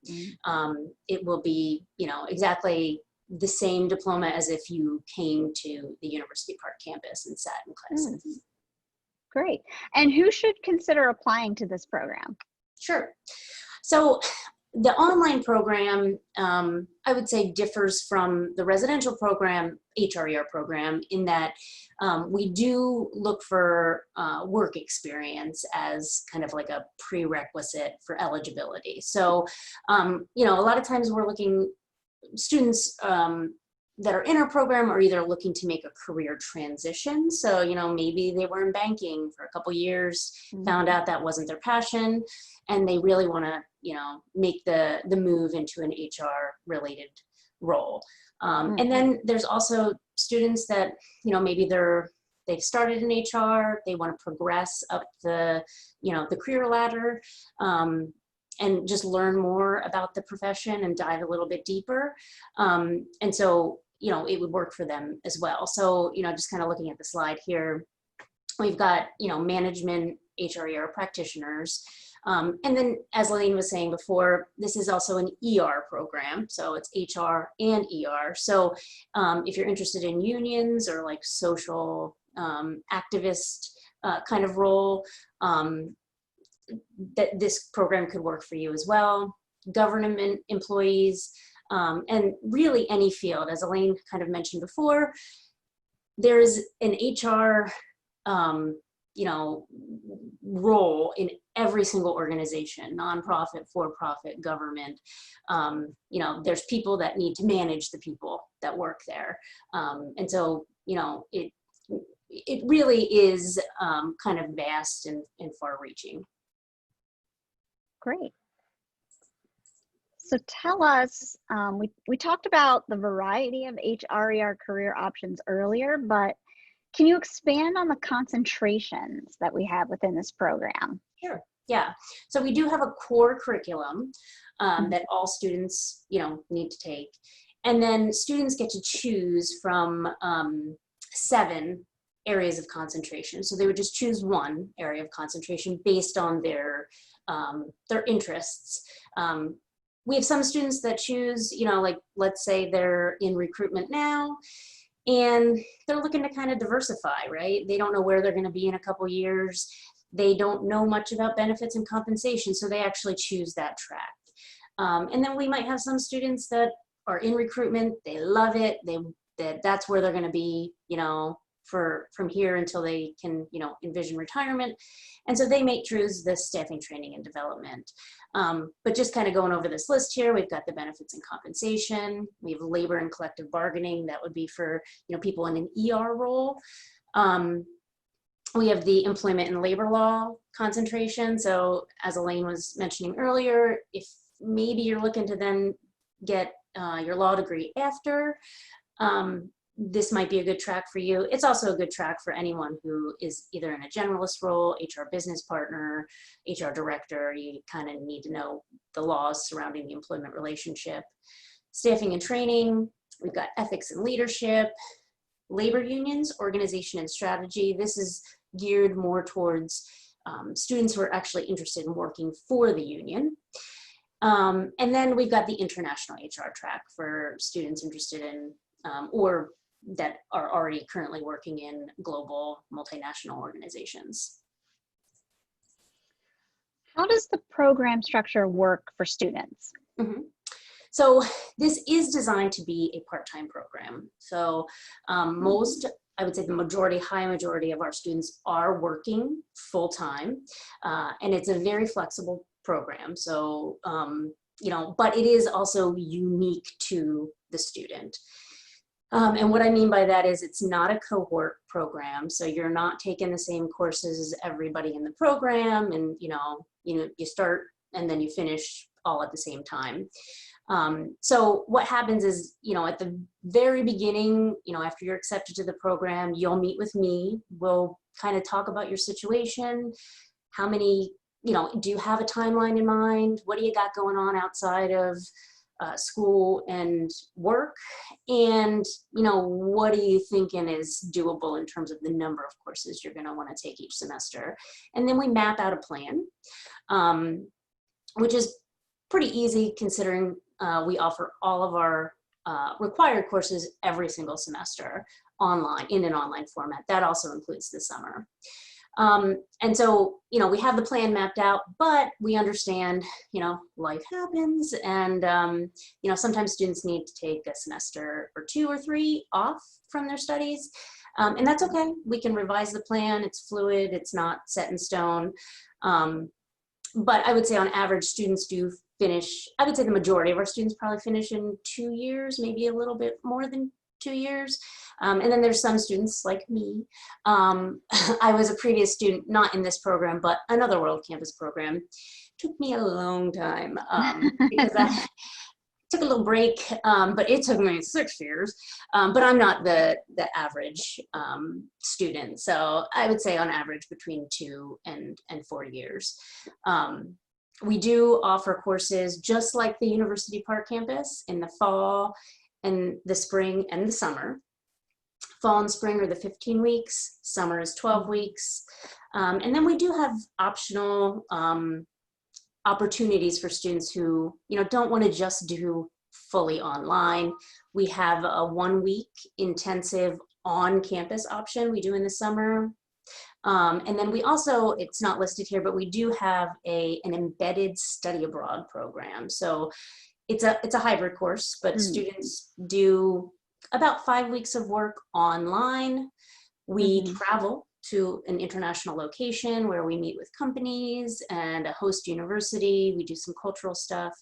It will be, exactly the same diploma as if you came to the University Park campus and sat in classes. Great. And who should consider applying to this program? Sure. So the online program, I would say, differs from the residential program, HRER program, in that we do look for work experience as kind of like a prerequisite for eligibility. So, a lot of times we're looking, students that are in our program are either looking to make a career transition. So, maybe they were in banking for a couple years, found out that wasn't their passion, and they really want to, make the move into an HR related role. And then there's also students that, maybe they've started in HR, they want to progress up the, the career ladder, and just learn more about the profession and dive a little bit deeper. And so, it would work for them as well. So, just kind of looking at the slide here, we've got, management HRER practitioners. And then, as Elaine was saying before, this is also an ER program. So it's HR and ER. So if you're interested in unions or like social activist kind of role, that this program could work for you as well. Government employees, and really any field, as Elaine kind of mentioned before, there's an HR role in every single organization, nonprofit, for-profit, government. There's people that need to manage the people that work there. And so, it really is kind of vast and far-reaching. Great. So tell us, we talked about the variety of HRER career options earlier, but can you expand on the concentrations that we have within this program? Sure, yeah. So we do have a core curriculum that all students, need to take. And then students get to choose from 7 areas of concentration. So they would just choose one area of concentration based on their interests. We have some students that choose, like, let's say they're in recruitment now, and they're looking to kind of diversify, right? They don't know where they're going to be in a couple years. They don't know much about benefits and compensation, so they actually choose that track. And then we might have some students that are in recruitment. They love it. That's where they're going to be, from here until they can, envision retirement. And so they may choose the staffing, training, and development. But just kind of going over this list here, we've got the benefits and compensation. We have labor and collective bargaining. That would be for, people in an ER role. We have the employment and labor law concentration. So as Elaine was mentioning earlier, if maybe you're looking to then get your law degree after, this might be a good track for you. It's also a good track for anyone who is either in a generalist role, HR business partner, HR director. You kind of need to know the laws surrounding the employment relationship. Staffing and training, we've got ethics and leadership, labor unions, organization and strategy. This is geared more towards students who are actually interested in working for the union. And then we've got the international HR track for students interested in or that are already currently working in global multinational organizations. How does the program structure work for students? Mm-hmm. So this is designed to be a part-time program. So most, I would say the majority, high majority of our students are working full-time, and it's a very flexible program. So, you know, but it is also unique to the student. And what I mean by that is it's not a cohort program. So you're not taking the same courses as everybody in the program, and you start and then you finish all at the same time. So what happens is, at the very beginning, after you're accepted to the program, you'll meet with me. We'll kind of talk about your situation. How many, do you have a timeline in mind? What do you got going on outside of school and work? And, what are you thinking is doable in terms of the number of courses you're going to want to take each semester? And then we map out a plan, which is pretty easy considering we offer all of our required courses every single semester online, in an online format. That also includes the summer. And so, we have the plan mapped out, but we understand, life happens, and, sometimes students need to take a semester or 2 or 3 off from their studies. And that's okay. We can revise the plan. It's fluid. It's not set in stone. But I would say on average, students do finish, I would say the majority of our students probably finish in 2 years, maybe a little bit more than 2 years. And then there's some students like me. I was a previous student, not in this program, but another World Campus program. Took me a long time because I took a little break, but it took me 6 years. But I'm not the average student. So I would say on average between 2 and 4 years. We do offer courses just like the University Park campus in the fall and the spring and the summer. Fall and spring are the 15 weeks, summer is 12 weeks. And then we do have optional opportunities for students who, don't want to just do fully online. We have a 1-week intensive on-campus option we do in the summer. And then we also, it's not listed here, but we do have an embedded study abroad program. So it's a hybrid course, but students do about 5 weeks of work online. We travel to an international location where we meet with companies and a host university. We do some cultural stuff.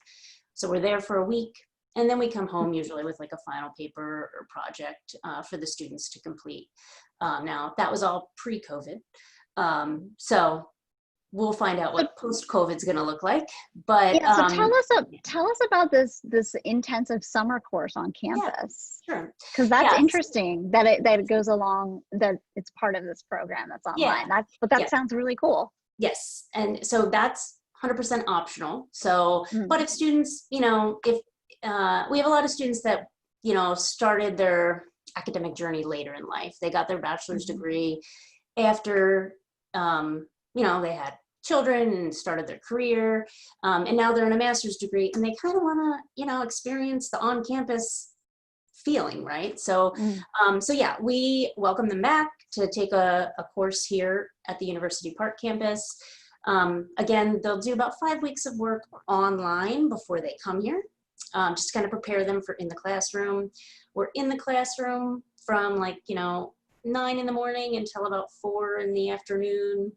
So we're there for a week, and then we come home usually with like a final paper or project for the students to complete. Now that was all pre-COVID. So we'll find out what post-COVID is going to look like. But yeah, so tell us about this intensive summer course on campus. Yeah, sure. Because that's interesting that it goes along, that it's part of this program that's online. Yeah. That sounds really cool. Yes, and so that's 100% optional. So, but if students, if we have a lot of students that started their academic journey later in life, they got their bachelor's degree after they had children and started their career, and now they're in a master's degree, and they kind of want to experience the on-campus feeling, right? So so yeah, we welcome them back to take a course here at the University Park campus. Again, they'll do about 5 weeks of work online before they come here, just to kind of prepare them for in the classroom. We're in the classroom from 9 in the morning until about 4 in the afternoon,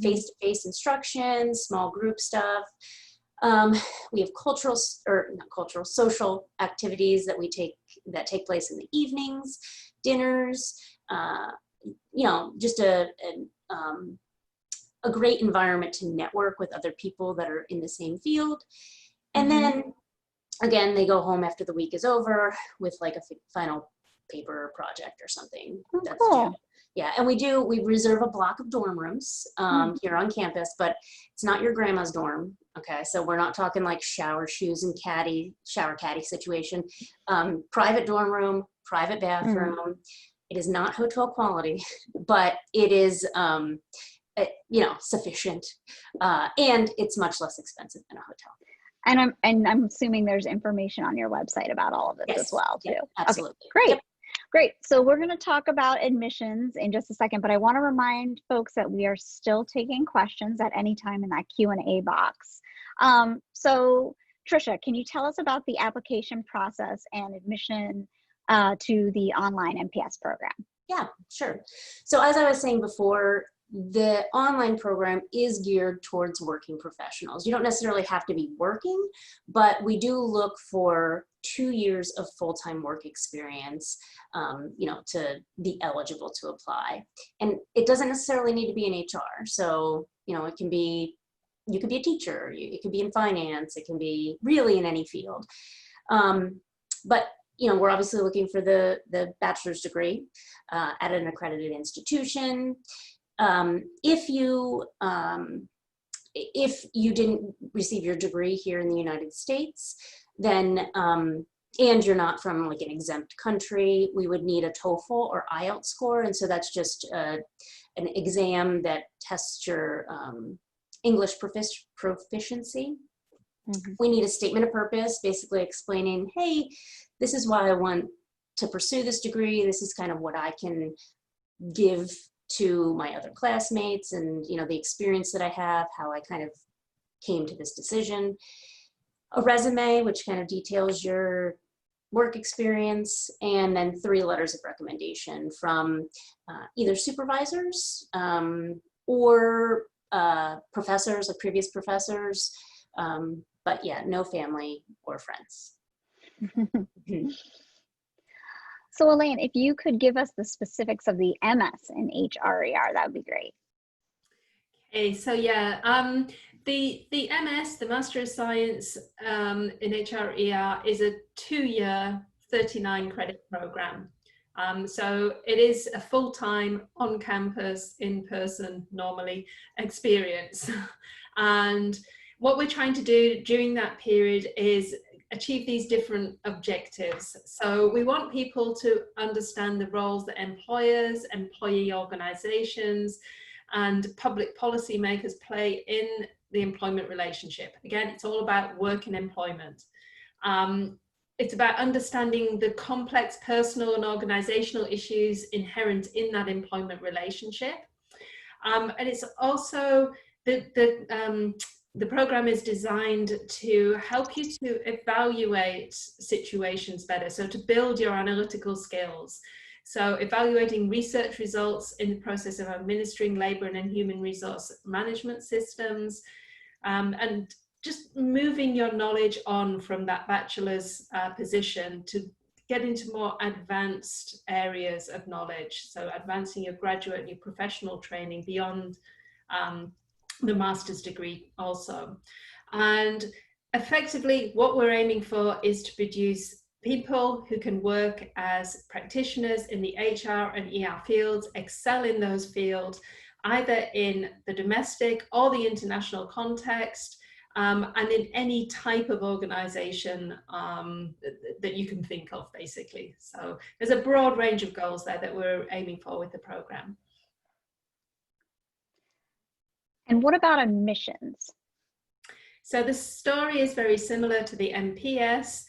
face-to-face instruction, small group stuff. We have social activities that take place in the evenings, dinners, just a great environment to network with other people that are in the same field. And then again, they go home after the week is over with like a final paper project or something. Oh, That's cool. yeah, and we reserve a block of dorm rooms here on campus, but it's not your grandma's dorm. Okay, so we're not talking like shower shoes and shower caddy situation. Private dorm room, private bathroom. It is not hotel quality, but it is sufficient, and it's much less expensive than a hotel. And I'm assuming there's information on your website about all of this as well too. Yep, absolutely. Okay, great. Yep. Great. So we're going to talk about admissions in just a second, but I want to remind folks that we are still taking questions at any time in that Q&A box. So Tricia, can you tell us about the application process and admission to the online MPS program? Yeah, sure. So as I was saying before, the online program is geared towards working professionals. You don't necessarily have to be working, but we do look for 2 years of full-time work experience, to be eligible to apply. And it doesn't necessarily need to be in HR. So, it can be, you could be a teacher, it could be in finance, it can be really in any field. But we're obviously looking for the bachelor's degree at an accredited institution. If you didn't receive your degree here in the United States, then and you're not from like an exempt country, we would need a TOEFL or IELTS score, and so that's just an exam that tests your English proficiency. We need a statement of purpose, basically explaining, hey, this is why I want to pursue this degree. This is kind of what I can give to my other classmates, and the experience that I have, how I kind of came to this decision. A resume, which kind of details your work experience, and then 3 letters of recommendation from either supervisors or professors, like previous professors, but yeah, no family or friends. So Elaine, if you could give us the specifics of the MS in HRER, that would be great. Okay, so yeah, the MS, the Master of Science in HRER, is a 2-year, 39 credit program. So it is a full-time, on-campus, in-person, normally, experience. And what we're trying to do during that period is achieve these different objectives. So we want people to understand the roles that employers, employee organizations, and public policy makers play in the employment relationship. Again, it's all about work and employment. It's about understanding the complex personal and organizational issues inherent in that employment relationship. And it's also the program is designed to help you to evaluate situations better, so to build your analytical skills. So evaluating research results in the process of administering labor and human resource management systems, and just moving your knowledge on from that bachelor's position to get into more advanced areas of knowledge. So advancing your graduate and your professional training beyond the master's degree also. And effectively what we're aiming for is to produce people who can work as practitioners in the HR and ER fields, excel in those fields, either in the domestic or the international context, and in any type of organization that you can think of, basically. So there's a broad range of goals there that we're aiming for with the program. And what about admissions? So the story is very similar to the MPS.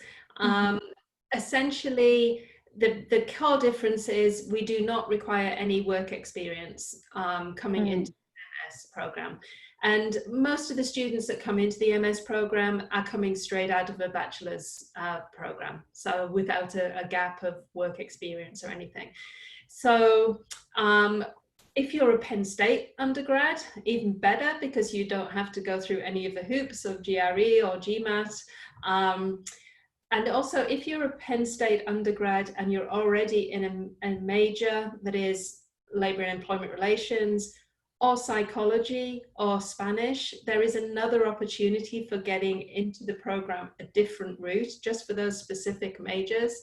Essentially, the core difference is we do not require any work experience coming into the MS program. And most of the students that come into the MS program are coming straight out of a bachelor's program, so without a gap of work experience or anything. So if you're a Penn State undergrad, even better, because you don't have to go through any of the hoops of GRE or GMAT. And also, if you're a Penn State undergrad and you're already in a major that is labor and employment relations, or psychology, or Spanish, there is another opportunity for getting into the program a different route, just for those specific majors.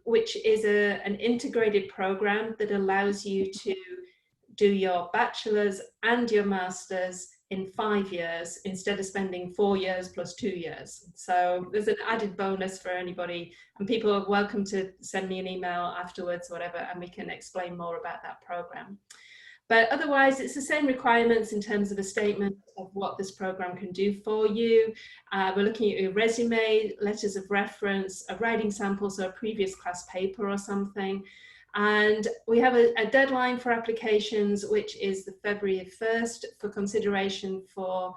which is an integrated program that allows you to do your bachelor's and your master's in 5 years instead of spending 4 years plus 2 years. So there's an added bonus for anybody, and people are welcome to send me an email afterwards, whatever, and we can explain more about that program. But otherwise, it's the same requirements in terms of a statement of what this program can do for you. We're looking at your resume, letters of reference, a writing sample, so a previous class paper or something. And we have a deadline for applications, which is the February 1st for consideration for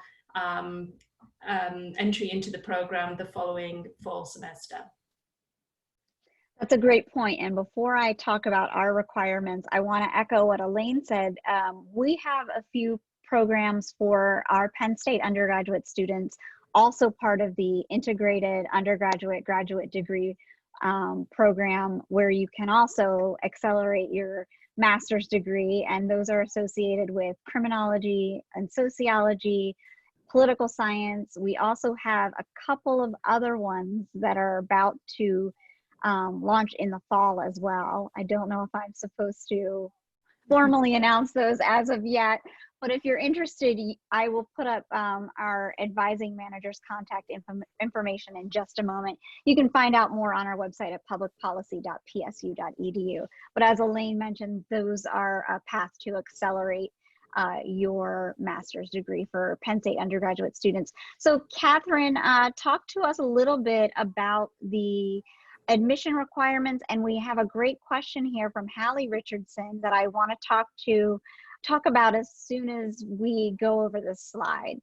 entry into the program the following fall semester. That's a great point. And before I talk about our requirements, I want to echo what Elaine said. We have a few programs for our Penn State undergraduate students, also part of the integrated undergraduate graduate degree program, where you can also accelerate your master's degree, and those are associated with criminology and sociology, political science. We also have a couple of other ones that are about to launch in the fall as well. I don't know if I'm supposed to formally announce those as of yet, but if you're interested, I will put up our advising manager's contact information in just a moment. You can find out more on our website at publicpolicy.psu.edu. But as Elaine mentioned, those are a path to accelerate your master's degree for Penn State undergraduate students. So Catherine, talk to us a little bit about the admission requirements, and we have a great question here from Hallie Richardson that I want to talk about as soon as we go over this slide.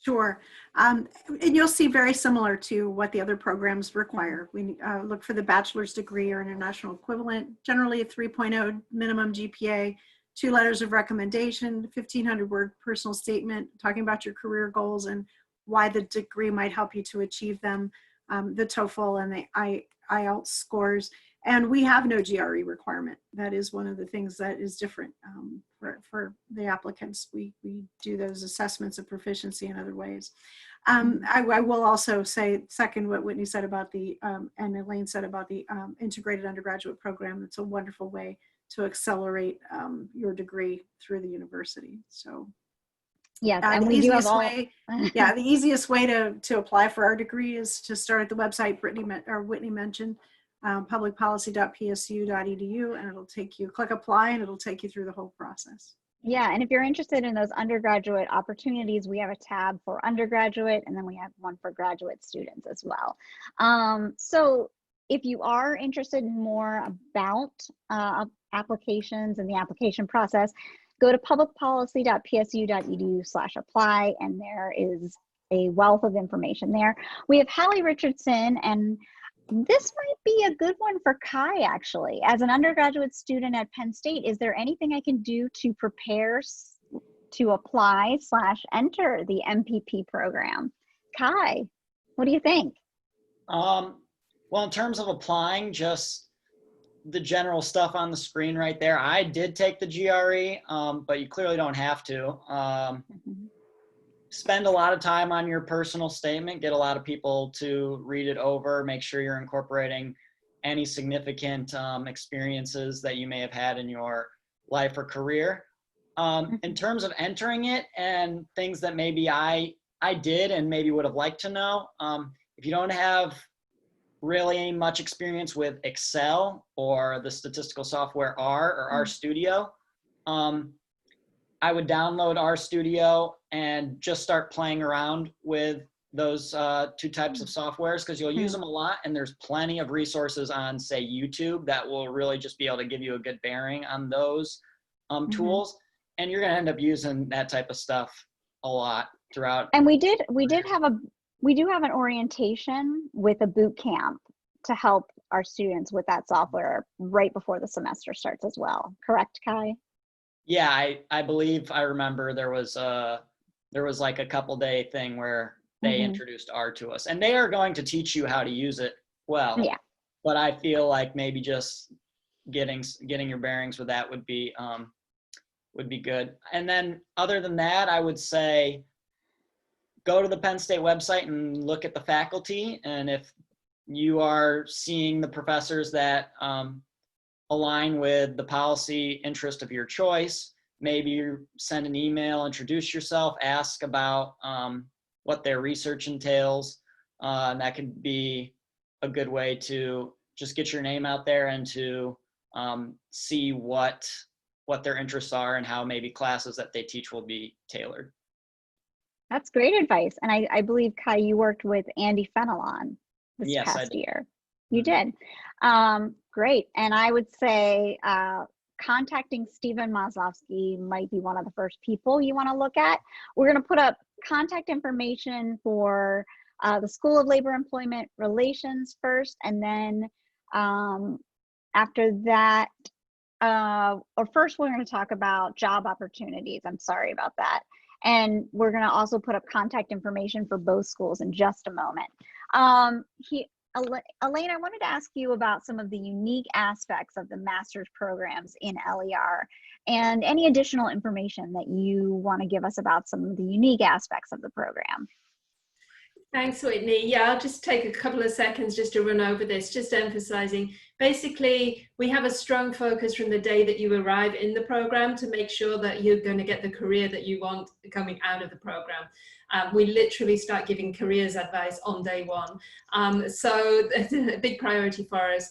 Sure. And you'll see very similar to what the other programs require. We look for the bachelor's degree or international equivalent, generally a 3.0 minimum GPA, 2 letters of recommendation, 1,500 word personal statement talking about your career goals and why the degree might help you to achieve them, the TOEFL and the IELTS scores. And we have no GRE requirement. That is one of the things that is different for the applicants. We do those assessments of proficiency in other ways. I will also say, second, what Whitney said about the, and Elaine said about the integrated undergraduate program. It's a wonderful way to accelerate your degree through the university. So yes, and we do have all. The easiest way to apply for our degree is to start at the website Whitney mentioned, publicpolicy.psu.edu, and it'll take you, click apply, and it'll take you through the whole process. Yeah, and if you're interested in those undergraduate opportunities, we have a tab for undergraduate, and then we have one for graduate students as well. So if you are interested in more about applications and the application process, go to publicpolicy.psu.edu/apply, and there is a wealth of information there. We have Hallie Richardson, and this might be a good one for Kai, actually. As an undergraduate student at Penn State, is there anything I can do to prepare to apply/enter the MPP program? Kai, what do you think? Well, in terms of applying, just the general stuff on the screen right there. I did take the GRE, but you clearly don't have to. Spend a lot of time on your personal statement, get a lot of people to read it over, make sure you're incorporating any significant experiences that you may have had in your life or career. In terms of entering it and things that maybe I did and maybe would have liked to know, if you don't have really much experience with Excel or the statistical software R or RStudio, I would download RStudio and just start playing around with those 2 types of softwares, because you'll use them a lot, and there's plenty of resources on, say, YouTube that will really just be able to give you a good bearing on those tools, and you're going to end up using that type of stuff a lot throughout. And we do have an orientation with a boot camp to help our students with that software right before the semester starts as well. Correct, Kai? Yeah, I believe I remember there was like a couple day thing where they introduced R to us, and they are going to teach you how to use it well. Yeah. But I feel like maybe just getting your bearings with that would be good. And then other than that, I would say go to the Penn State website and look at the faculty, and if you are seeing the professors that align with the policy interest of your choice. Maybe you send an email, introduce yourself, ask about what their research entails. And that could be a good way to just get your name out there and to see what their interests are and how maybe classes that they teach will be tailored. That's great advice. And I believe, Kai, you worked with Andy Fenelon this Yes, I past did. year. You did. Great. And I would say contacting Stephen Maslowski might be one of the first people you want to look at. We're going to put up contact information for the School of Labor Employment Relations first, and then after that, or first we're going to talk about job opportunities. I'm sorry about that. And we're going to also put up contact information for both schools in just a moment. Elaine, I wanted to ask you about some of the unique aspects of the master's programs in LER and any additional information that you want to give us about some of the unique aspects of the program. Thanks, Whitney. Yeah, I'll just take a couple of seconds just to run over this, just emphasizing, basically, we have a strong focus from the day that you arrive in the program to make sure that you're going to get the career that you want coming out of the program. We literally start giving careers advice on day one. So it's a big priority for us.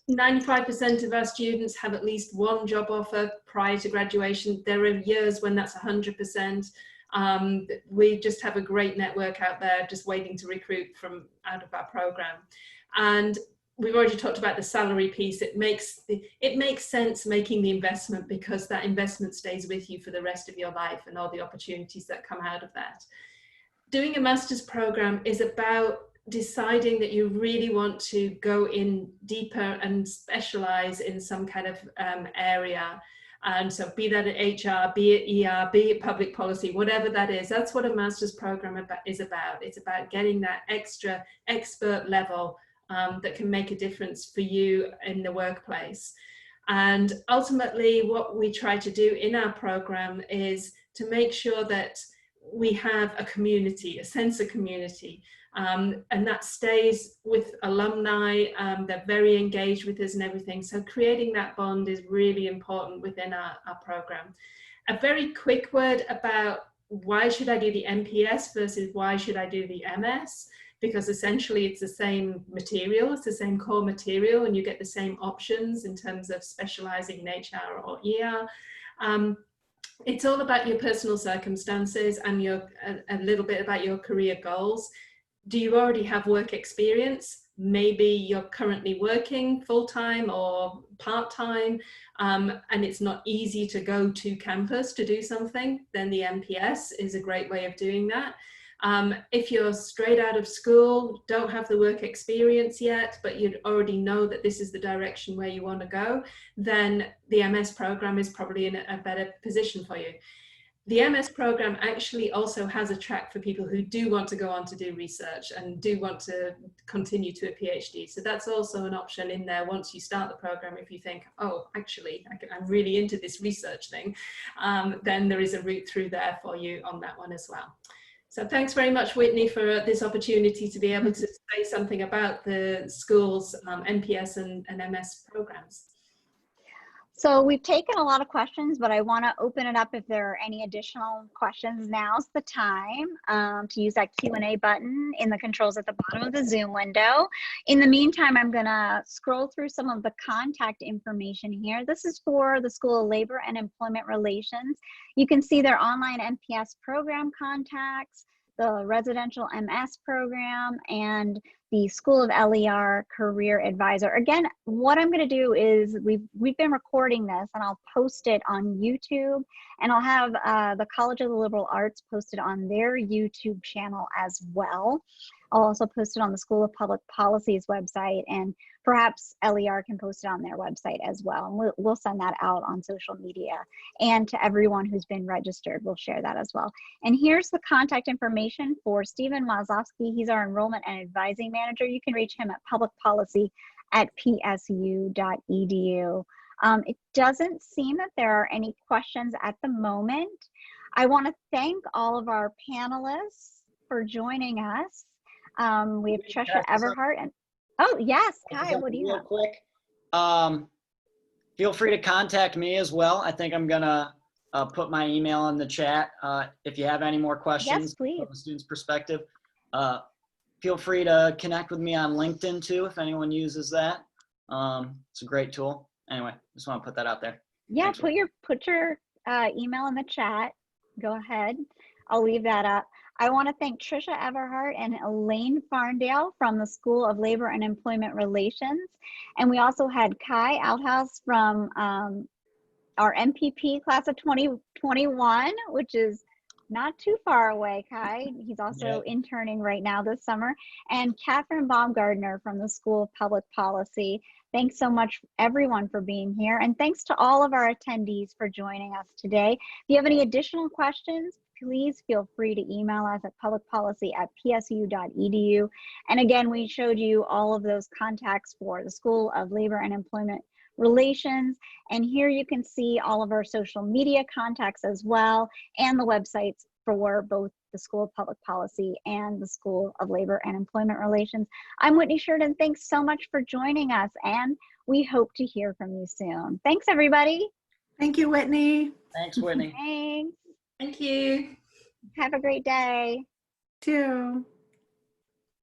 95% of our students have at least one job offer prior to graduation. There are years when that's 100%. We just have a great network out there just waiting to recruit from out of our program. And we've already talked about the salary piece. It makes sense making the investment because that investment stays with you for the rest of your life and all the opportunities that come out of that. Doing a master's program is about deciding that you really want to go in deeper and specialize in some kind of area. And so be that at HR, be it ER, be it public policy, whatever that is, that's what a master's program is about. It's about getting that extra expert level that can make a difference for you in the workplace. And ultimately, what we try to do in our program is to make sure that we have a community, a sense of community. And that stays with alumni. They're very engaged with us and everything. So creating that bond is really important within our program. A very quick word about why should I do the MPS versus why should I do the MS? Because essentially it's the same material, it's the same core material, and you get the same options in terms of specializing in HR or ER. It's all about your personal circumstances and a little bit about your career goals. Do you already have work experience? Maybe you're currently working full-time or part-time, and it's not easy to go to campus to do something, then the MPS is a great way of doing that. If you're straight out of school, don't have the work experience yet, but you already know that this is the direction where you want to go, then the MS program is probably in a better position for you. The MS program actually also has a track for people who do want to go on to do research and do want to continue to a PhD. So that's also an option in there once you start the program. If you think, oh, actually, I'm really into this research thing, then there is a route through there for you on that one as well. So thanks very much, Whitney, for this opportunity to be able to say something about the school's MPS and MS programs. So we've taken a lot of questions, but I want to open it up if there are any additional questions. Now's the time to use that Q&A button in the controls at the bottom of the Zoom window. In the meantime, I'm going to scroll through some of the contact information here. This is for the School of Labor and Employment Relations. You can see their online MPS program contacts, the residential MS program, and the School of LER Career Advisor. Again, what I'm going to do is we've been recording this, and I'll post it on YouTube, and I'll have the College of the Liberal Arts posted on their YouTube channel as well. I'll also post it on the School of Public Policy's website, and perhaps LER can post it on their website as well. And we'll send that out on social media. And to everyone who's been registered, we'll share that as well. And here's the contact information for Stephen Maslowski. He's our enrollment and advising manager. You can reach him at publicpolicy@psu.edu. It doesn't seem that there are any questions at the moment. I want to thank all of our panelists for joining us. We have Can I Trisha say something? Everhart and, oh yes, Kai, Something what do you real have? quick? Feel free to contact me as well. I think I'm gonna put my email in the chat. If you have any more questions Yes, please. from a student's perspective, feel free to connect with me on LinkedIn too, if anyone uses that. It's a great tool. Anyway, just want to put that out there. Yeah, Thanks. put your email in the chat. Go ahead. I'll leave that up. I want to thank Trisha Everhart and Elaine Farndale from the School of Labor and Employment Relations. And we also had Kai Outhouse from our MPP class of 2021, which is not too far away, Kai. He's also interning right now this summer. And Catherine Baumgardner from the School of Public Policy. Thanks so much, everyone, for being here. And thanks to all of our attendees for joining us today. If you have any additional questions, please feel free to email us at publicpolicy@psu.edu. And again, we showed you all of those contacts for the School of Labor and Employment Relations. And here you can see all of our social media contacts as well, and the websites for both the School of Public Policy and the School of Labor and Employment Relations. I'm Whitney Sheridan. Thanks so much for joining us, and we hope to hear from you soon. Thanks, everybody. Thank you, Whitney. Thanks, Whitney. Thanks. Thank you. Have a great day. Too.